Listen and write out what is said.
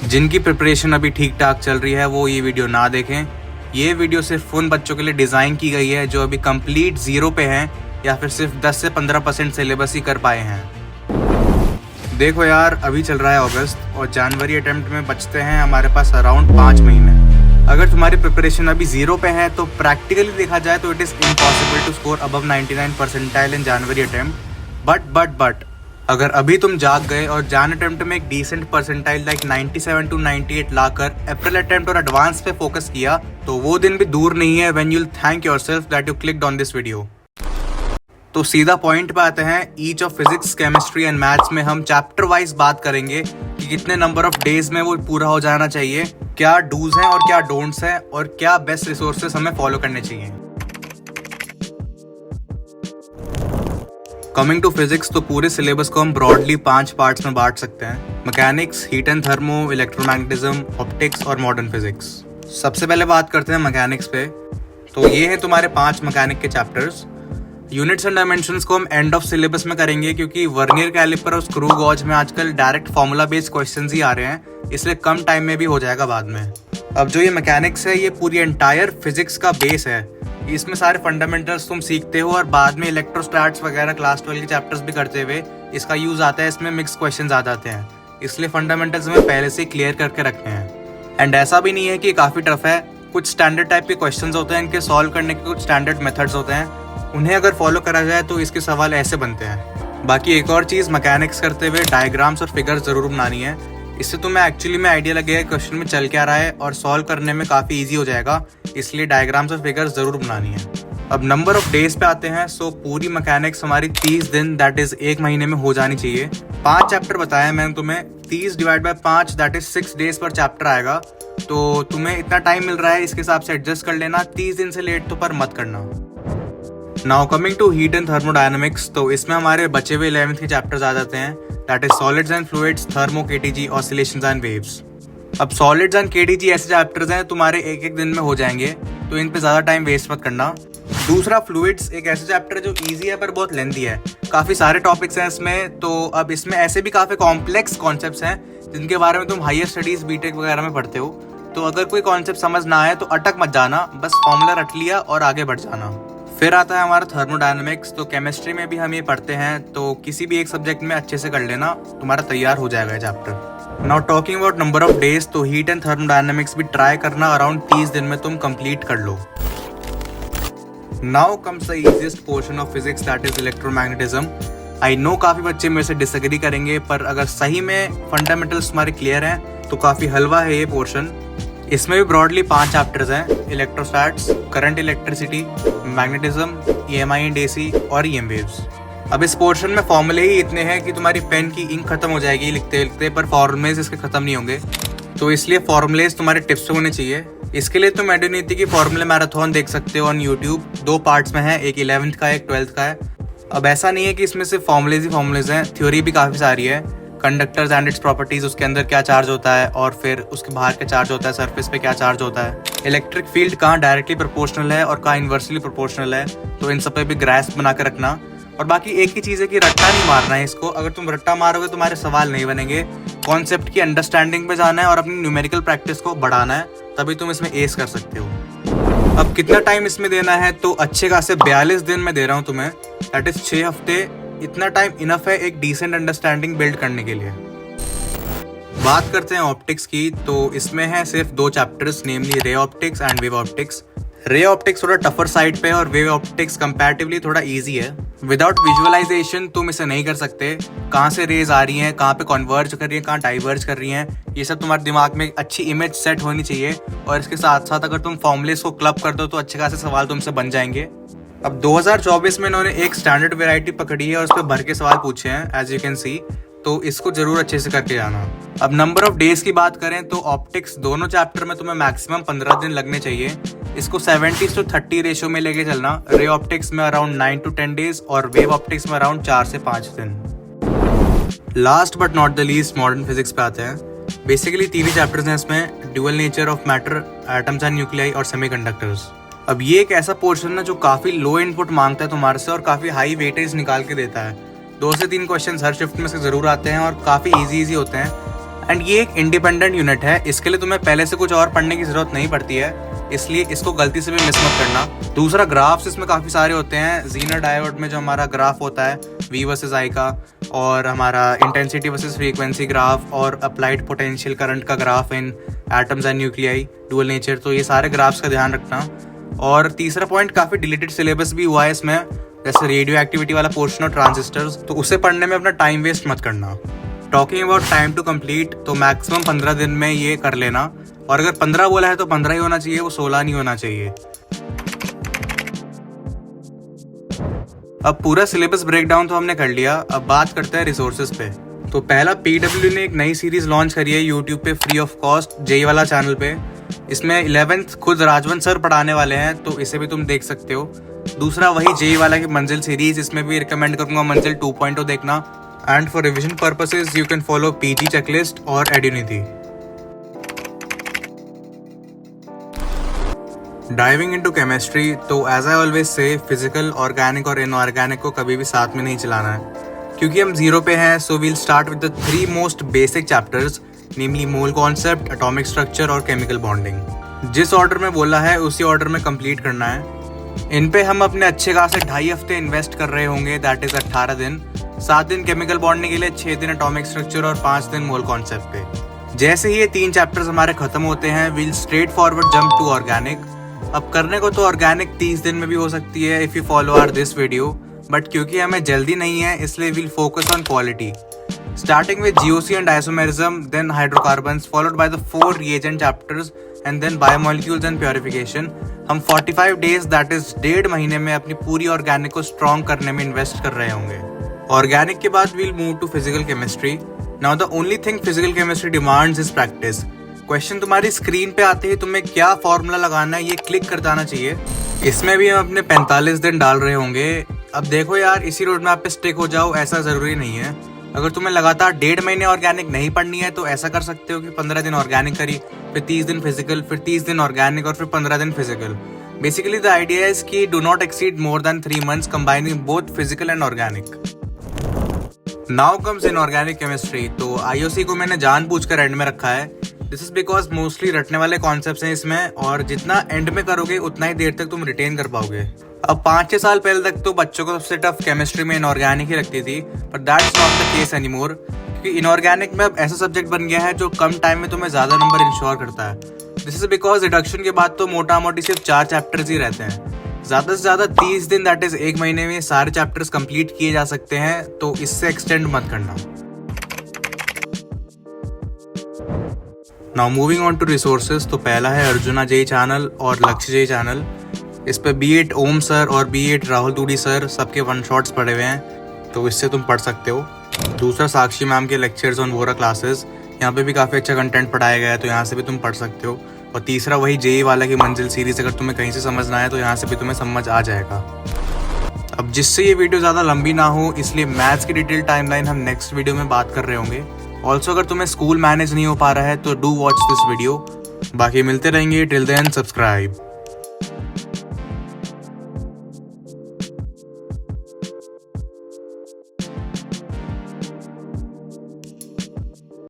जिनकी प्रिपरेशन अभी ठीक ठाक चल रही है वो ये वीडियो ना देखें। ये वीडियो सिर्फ उन बच्चों के लिए डिज़ाइन की गई है जो अभी कंप्लीट ज़ीरो पे हैं या फिर सिर्फ 10 से 15% सिलेबस ही कर पाए हैं। देखो यार, अभी चल रहा है अगस्त और जनवरी अटेम्प्ट में बचते हैं हमारे पास अराउंड 5 महीने। अगर तुम्हारी प्रिपरेशन अभी ज़ीरो पे है तो प्रैक्टिकली देखा जाए तो it is impossible to score above 99 percentile in January attempt. But अगर अभी तुम जाग गए और जान अटेम्प्ट में एक डिसेंट परसेंटाइल लाइक 97 to 98 लाकर अप्रैल अटेम्प्ट और एडवांस पे फोकस किया तो वो दिन भी दूर नहीं है when you will thank yourself that you clicked on this video. तो सीधा पॉइंट पे आते हैं। Each of physics, chemistry and maths में हम चैप्टर वाइज बात करेंगे कि कितने नंबर ऑफ डेज में वो पूरा हो जाना चाहिए, क्या डूज हैं और क्या डोंट्स हैं और क्या बेस्ट रिसोर्सेस हमें फॉलो करने चाहिए। कमिंग टू फिजिक्स, तो पूरे सिलेबस को हम ब्रॉडली 5 पार्ट्स में बांट सकते हैं: mechanics, heat and thermo, electromagnetism, optics और मॉडर्न फिजिक्स। सबसे पहले बात करते हैं मैकेनिक्स पे। तो ये है तुम्हारे 5 मैकेनिक के चैप्टर्स। यूनिट्स एंड डायमेंशंस को हम एंड ऑफ सिलेबस में करेंगे क्योंकि वर्नियर कैलिपर और स्क्रू गॉज में आजकल डायरेक्ट फार्मूला बेस्ड क्वेश्चंस ही आ रहे हैं, इसलिए कम टाइम में भी हो जाएगा बाद में। अब जो ये मैकेनिक्स है ये पूरी एंटायर फिजिक्स का बेस है। इसमें सारे फंडामेंटल्स तुम सीखते हो और बाद में इलेक्ट्रोस्टैट्स वगैरह क्लास 12 के चैप्टर्स भी करते हुए इसका यूज आता है। इसमें मिक्स क्वेश्चंस आ जाते हैं, इसलिए फंडामेंटल्स हमें पहले से क्लियर करके रखने हैं। एंड ऐसा भी नहीं है कि काफ़ी टफ है। कुछ स्टैंडर्ड टाइप के क्वेश्चंस होते हैं, इनके सॉल्व करने के कुछ स्टैंडर्ड मेथड्स होते हैं, उन्हें अगर फॉलो करा जाए तो इसके सवाल ऐसे बनते हैं। बाकी एक और चीज़, मैकेनिक्स करते हुए डायग्राम्स और फिगर्स ज़रूर बनानी है। इससे तुम्हें एक्चुअली में आइडिया लगेगा क्वेश्चन में चल क्या रहा है और सॉल्व करने में काफ़ी ईजी हो जाएगा, इसलिए डायग्राम्स और फिगर्स ज़रूर बनानी है। अब नंबर ऑफ डेज पे आते हैं। सो पूरी मैकेनिक्स हमारी 30 दिन दैट इज़ 1 महीने में हो जानी चाहिए। 5 चैप्टर बताया मैंने तुम्हें, 30 divide by 5 that is 6 days पर चैप्टर आएगा। तो तुम्हें इतना टाइम मिल रहा है, इसके हिसाब से एडजस्ट कर लेना। 30 दिन से लेट तो पर मत करना। Now coming to heat and thermodynamics, तो इसमें हमारे बचे हुए 11th के चैप्टर्स आ जाते हैं that is solids and fluids, thermo, KTG, oscillations and waves. अब सॉलिड्स एंड केटीजी ऐसे चैप्टर्स हैं तुम्हारे एक दिन में हो जाएंगे, तो इन पे ज़्यादा टाइम वेस्ट मत करना। दूसरा फ्लूइड्स एक ऐसा चैप्टर है जो ईजी है पर बहुत लेंथी है, काफ़ी सारे टॉपिक्स हैं इसमें। तो अब इसमें ऐसे भी काफ़ी कॉम्प्लेक्स कॉन्सेप्ट्स हैं जिनके बारे में तुम हायर स्टडीज़ बीटेक वगैरह में पढ़ते हो। तो अगर कोई कॉन्सेप्ट समझ ना आए तो अटक मत जाना, बस फॉर्मूला रट लिया और आगे बढ़ जाना। फिर आता है हमारा थर्मोडायनामिक्स। तो केमिस्ट्री में भी हम ये पढ़ते हैं, तो किसी भी एक सब्जेक्ट में अच्छे से कर लेना, तुम्हारा तैयार हो जाएगा ये chapter. Now talking about number of days, तो हीट एंड थर्मोडायनामिक्स भी ट्राई करना अराउंड 30 दिन में तुम कंप्लीट कर लो। Now comes the easiest portion of physics that is electromagnetism. I know काफ़ी बच्चे मेरे से डिसएग्री करेंगे, पर अगर सही में फंडामेंटल्स तुम्हारे क्लियर हैं तो काफ़ी हलवा है ये पोर्शन। इसमें भी ब्रॉडली 5 चैप्टर्स हैं: electrostatics, current electricity, magnetism, EMI and AC और EM वेव्स। अब इस पोर्शन में फॉर्मूले ही इतने हैं कि तुम्हारी पेन की इंक खत्म हो जाएगी लिखते लिखते, पर फॉर्मूलेज इसके खत्म नहीं होंगे। तो इसलिए फॉर्मूलेज तुम्हारे टिप्स पे होने चाहिए। इसके लिए तुम एडिनिटी की फॉर्मूले मैराथन देख सकते हो ऑन यूट्यूब। 2 पार्ट्स में है, एक 11th का है, एक 12th का है। अब ऐसा नहीं है कि इसमें सिर्फ फॉर्मूलेज ही फॉर्मूलेज हैं, थ्योरी भी काफ़ी सारी है। कंडक्टर्स एंड इट्स प्रॉपर्टीज, उसके अंदर क्या चार्ज होता है और फिर उसके बाहर क्या चार्ज होता है, सरफेस पे क्या चार्ज होता है, इलेक्ट्रिक फील्ड कहाँ डायरेक्टली प्रोपोर्शनल है और कहाँ इन्वर्सली प्रोपोर्शनल है, तो इन सब पे भी ग्रास्प बना के रखना। और बाकी एक ही चीज़ है कि रट्टा नहीं मारना है इसको। अगर तुम रट्टा मारोगे तुम्हारे सवाल नहीं बनेंगे। कॉन्सेप्ट की अंडरस्टैंडिंग पे जाना है और अपनी न्यूमेरिकल प्रैक्टिस को बढ़ाना है, तभी तुम इसमें एस कर सकते हो। अब कितना टाइम इसमें देना है, तो अच्छे खासे 42 दिन में दे रहा हूँ तुम्हें, दैट इज 6 हफ्ते। इतना टाइम इनफ है एक डिसेंट अंडरस्टैंडिंग बिल्ड करने के लिए। बात करते हैं ऑप्टिक्स की, तो इसमें है सिर्फ 2 chapters, namely ray optics and wave optics. Ray optics थोड़ा टफर साइड पे है और वेव ऑप्टिक्स कंपैरेटिवली थोड़ा इजी है। विदाउट विजुअलाइजेशन तुम इसे नहीं कर सकते। कहाँ से रेज आ रही हैं, कहाँ पे कन्वर्ज कर रही हैं, कहाँ डाइवर्ज कर रही हैं, ये सब तुम्हारे दिमाग में एक अच्छी इमेज सेट होनी चाहिए। और इसके साथ साथ अगर तुम फॉर्मूलेस को क्लब कर दो तो अच्छे खासे सवाल तुमसे बन जाएंगे। अब 2024 में इन्होंने एक स्टैंडर्ड वेराइटी पकड़ी है और उस पर भर के सवाल पूछे हैं एज यू कैन सी, तो इसको जरूर अच्छे से करके जाना। अब नंबर ऑफ डेज की बात करें तो ऑप्टिक्स दोनों चैप्टर में तुम्हें मैक्सिमम 15 दिन लगने चाहिए। इसको 70:30 रेशियो में लेके चलना। रे ऑप्टिक्स में अराउंड 9 to 10 डेज और वेव ऑप्टिक्स में अराउंड 4 से 5 दिन। Last but not the least modern physics पे आते हैं। बेसिकली 3 ही चैप्टर्स हैं इसमें: dual nature of matter, atoms and nuclei और सेमीकंडक्टर्स। अब ये एक ऐसा पोर्शन है जो काफ़ी लो इनपुट मांगता है तुम्हारे से और काफ़ी हाई वेटेज निकाल के देता है। 2 से 3 क्वेश्चन हर शिफ्ट में से ज़रूर आते हैं और काफ़ी इजी होते हैं। एंड ये एक इंडिपेंडेंट यूनिट है, इसके लिए तुम्हें पहले से कुछ और पढ़ने की जरूरत नहीं पड़ती है, इसलिए इसको गलती से भी मिस मत करना। दूसरा, ग्राफ्स इसमें काफ़ी सारे होते हैं। जीनर डायोड में जो हमारा ग्राफ होता है V वर्सेस I का, और हमारा इंटेंसिटी वर्सेस फ्रीक्वेंसी ग्राफ, और अप्लाइड पोटेंशियल करंट का graph in atoms and nuclei dual nature, तो ये सारे ग्राफ्स का ध्यान रखना। और तीसरा पॉइंट, काफ़ी डिलीटेड सिलेबस भी हुआ है इसमें, जैसे रेडियो एक्टिविटी वाला पोर्शन और ट्रांजिस्टर्स, तो उसे पढ़ने में अपना टाइम वेस्ट मत करना। Talking about time to complete, तो मैक्सिमम 15 दिन में ये कर लेना, और अगर 15 बोला है तो 15 ही होना चाहिए, वो 16 नहीं होना चाहिए। अब पूरा सिलेबस ब्रेकडाउन तो हमने कर लिया, अब बात करते हैं रिसोर्सेज पे। तो पहला, PW ने एक नई सीरीज लॉन्च करी है यूट्यूब पे फ्री ऑफ कॉस्ट, जेई वाला चैनल पे। इसमें 11th खुद राजवंत सर पढ़ाने वाले हैं, तो इसे भी तुम देख सकते हो। दूसरा, वही जेई वाला की मंजिल सीरीज, इसमें भी रिकमेंड करूंगा मंजिल 2.0 देखना। And for revision purposes you can follow PG checklist और एड्यूनिटी। डाइविंग इनटू केमिस्ट्री, तो as I always say, physical, organic और इनऑर्गेनिक को कभी भी साथ में नहीं चलाना है, क्योंकि हम 0 पे हैं। So we'll start with the 3 most basic chapters, namely mole concept, atomic structure और केमिकल बॉन्डिंग। जिस ऑर्डर में बोला है उसी ऑर्डर में कंप्लीट करना है। इन पे हम अपने अच्छे खासे 2.5 हफ्ते इन्वेस्ट कर रहे होंगे, दैट इज 18 दिन। 7 दिन केमिकल बॉन्डिंग के लिए, 6 दिन एटॉमिक स्ट्रक्चर और 5 दिन मोल कॉन्सेप्ट पे। जैसे ही ये 3 चैप्टर्स हमारे खत्म होते हैं, we'll straight forward jump to organic. अब करने को तो ऑर्गेनिक 30 दिन में भी हो सकती है if you follow our this video, but क्योंकि हमें जल्दी नहीं है इसलिए we'll focus on quality, starting with GOC and isomerism, then hydrocarbons, followed by the 4 reagent chapters, and then biomolecules and purification. हम 45 डेज, दैट इज 1.5 महीने में अपनी पूरी ऑर्गेनिक को स्ट्रॉन्ग करने में इन्वेस्ट कर रहे होंगे। ऑर्गेनिक के बाद we'll move to physical chemistry. Now the only thing physical chemistry demands is practice. Question तुम्हारी स्क्रीन पे आते ही तुम्हें क्या फॉर्मूला लगाना है ये क्लिक कर जाना चाहिए। इसमें भी हम अपने 45 दिन डाल रहे होंगे। अब देखो यार, इसी रोड मैप पे स्टिक हो जाओ ऐसा जरूरी नहीं है। अगर तुम्हें लगातार 1.5 महीने ऑर्गेनिक नहीं पढ़नी है तो ऐसा कर सकते हो कि 15 दिन ऑर्गेनिक करी, फिर 30 दिन फिजिकल, फिर 30 दिन ऑर्गेनिक और फिर 15 दिन physical. Basically the idea is कि do not exceed more than 3 months combining both physical and organic. Now comes inorganic chemistry. तो IOC को मैंने जानबूझकर एंड में रखा है। दिस इज बिकॉज मोस्टली रटने वाले कॉन्सेप्ट्स हैं इसमें, और जितना एंड में करोगे उतना ही देर तक तुम रिटेन कर पाओगे। अब 5-6 साल पहले तक तो बच्चों को सबसे टफ केमिस्ट्री में इनऑर्गेनिक ही लगती थी, but that's not the case anymore, क्योंकि इनऑर्गेनिक में अब ऐसा सब्जेक्ट बन गया है जो कम टाइम में तुम्हें ज्यादा नंबर इंश्योर करता है। दिस इज बिकॉज रिडक्शन के बाद तो मोटा मोटी सिर्फ 4 चैप्टर्स ही रहते हैं। ज्यादा से ज्यादा 30 दिन, दैट इज 1 महीने में सारे चैप्टर्स कंप्लीट किए जा सकते हैं, तो इससे एक्सटेंड मत करना। Now moving on to resources, तो पहला है अर्जुना जेई चैनल और लक्ष्य जेई चैनल। इस पे B.Ed ओम सर और B.Ed राहुल दूडी सर सबके 1 शॉट्स पढ़े हुए हैं, तो इससे तुम पढ़ सकते हो। दूसरा, साक्षी मैम के लेक्चर्स ऑन वोरा क्लासेस, यहाँ पे भी काफ़ी अच्छा कंटेंट पढ़ाया गया है, तो यहाँ से भी तुम पढ़ सकते हो। और तीसरा, वही जेई वाला की मंजिल सीरीज, अगर तुम्हें कहीं से समझना है तो यहाँ से भी तुम्हें समझ आ जाएगा। अब जिससे ये वीडियो ज़्यादा लंबी ना हो, इसलिए मैथ्स की डिटेल टाइमलाइन हम नेक्स्ट वीडियो में बात कर रहे होंगे। ऑल्सो अगर तुम्हें स्कूल मैनेज नहीं हो पा रहा है तो डू वॉच दिस वीडियो। बाकी मिलते रहेंगे, टिल देन सब्सक्राइब।